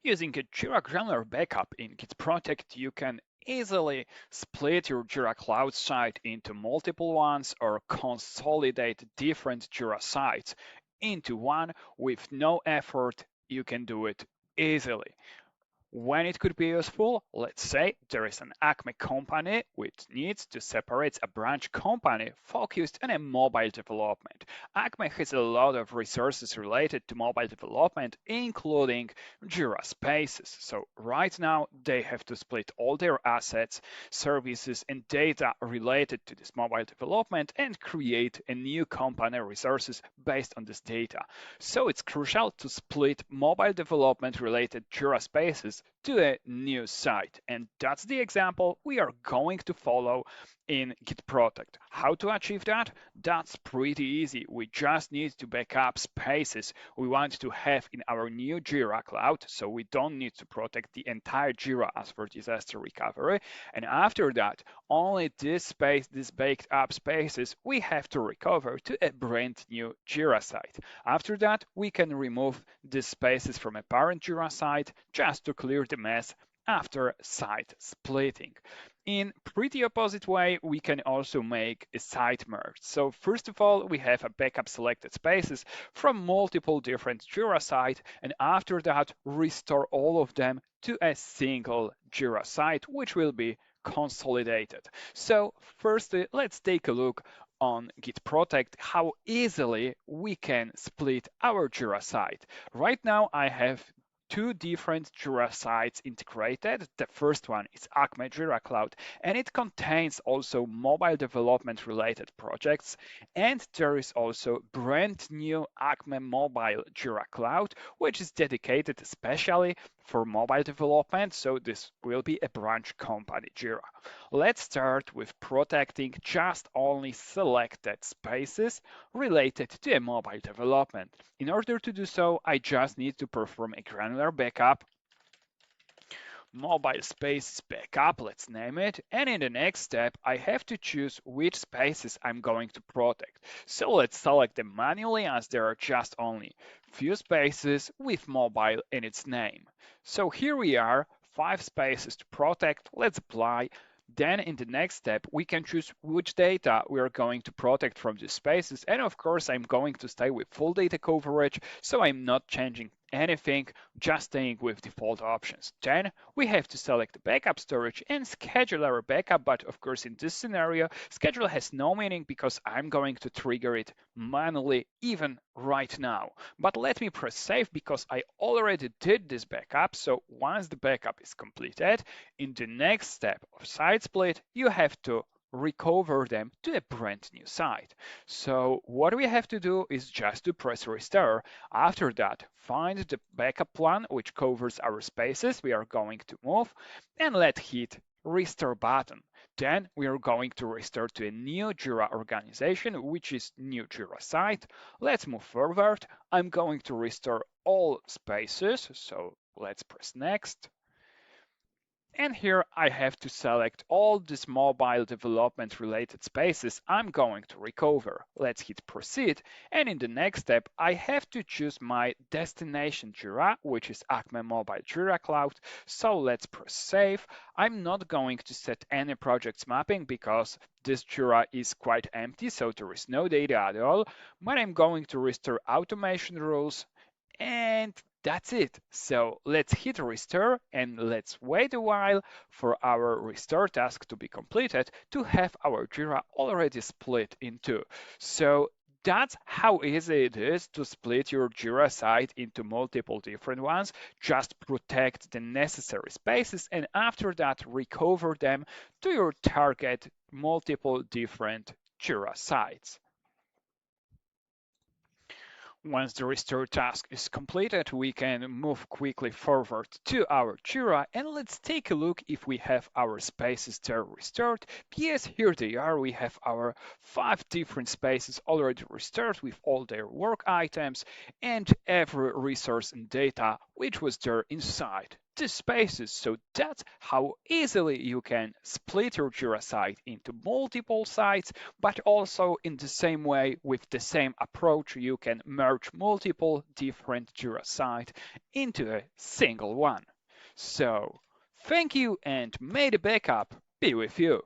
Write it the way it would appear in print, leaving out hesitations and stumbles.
Using a Jira Granular Backup in GitProtect, you can easily split your Jira Cloud site into multiple ones or consolidate different Jira sites into one with no effort. You can do it easily. When it could be useful, let's say there is an Acme company which needs to separate a branch company focused on a mobile development. Acme has a lot of resources related to mobile development, including Jira Spaces. So right now they have to split all their assets, services, and data related to this mobile development and create a new company resources based on this data. So it's crucial to split mobile development related Jira Spaces to a new site. And that's the example we are going to follow in GitProtect. How to achieve that? That's pretty easy. We just need to back up spaces we want to have in our new Jira Cloud, so we don't need to protect the entire Jira as for disaster recovery. And after that, only this space, these baked up spaces, we have to recover to a brand new Jira site. After that, we can remove these spaces from a parent Jira site just to clear the mess after site splitting. In pretty opposite way, we can also make a site merge. So first of all, we have a backup selected spaces from multiple different Jira site, and after that, restore all of them to a single Jira site, which will be consolidated. So first, let's take a look on GitProtect how easily we can split our Jira site. Right now, I have two different Jira sites integrated. The first one is Acme Jira Cloud, and it contains also mobile development related projects. And there is also brand new Acme Mobile Jira Cloud, which is dedicated especially for mobile development. So this will be a branch company Jira. Let's start with protecting just only selected spaces related to a mobile development. In order to do so, I just need to perform a granular backup, mobile spaces backup, let's name it. And in the next step, I have to choose which spaces I'm going to protect. So let's select them manually as there are just only few spaces with mobile in its name. So here we are, 5 spaces to protect. Let's apply. Then in the next step, we can choose which data we are going to protect from these spaces. And of course, I'm going to stay with full data coverage, so I'm not changing anything, just staying with default options. Then we have to select the backup storage and schedule our backup, but of course in this scenario, schedule has no meaning because I'm going to trigger it manually even right now. But let me press save because I already did this backup, so once the backup is completed, in the next step of site split, you have to recover them to a brand new site. So what we have to do is just to press restore. After that, find the backup plan which covers our spaces we are going to move, and let's hit restore button. Then we are going to restore to a new Jira organization, which is new Jira site. Let's move forward. I'm going to restore all spaces, so let's press next. And here I have to select all these mobile development related spaces I'm going to recover. Let's hit proceed. And in the next step, I have to choose my destination Jira, which is Acme Mobile Jira Cloud. So let's press save. I'm not going to set any projects mapping because this Jira is quite empty, so there is no data at all. But I'm going to restore automation rules, and that's it. So let's hit restore and let's wait a while for our restore task to be completed to have our Jira already split in two. So that's how easy it is to split your Jira site into multiple different ones. Just protect the necessary spaces and after that recover them to your target multiple different Jira sites. Once the restore task is completed, we can move quickly forward to our Jira and let's take a look if we have our spaces there restored. Yes, here they are. We have our 5 different spaces already restored with all their work items and every resource and data which was there inside empty spaces. So that's how easily you can split your Jira site into multiple sites, but also in the same way, with the same approach, you can merge multiple different Jira sites into a single one. So thank you, and may the backup be with you.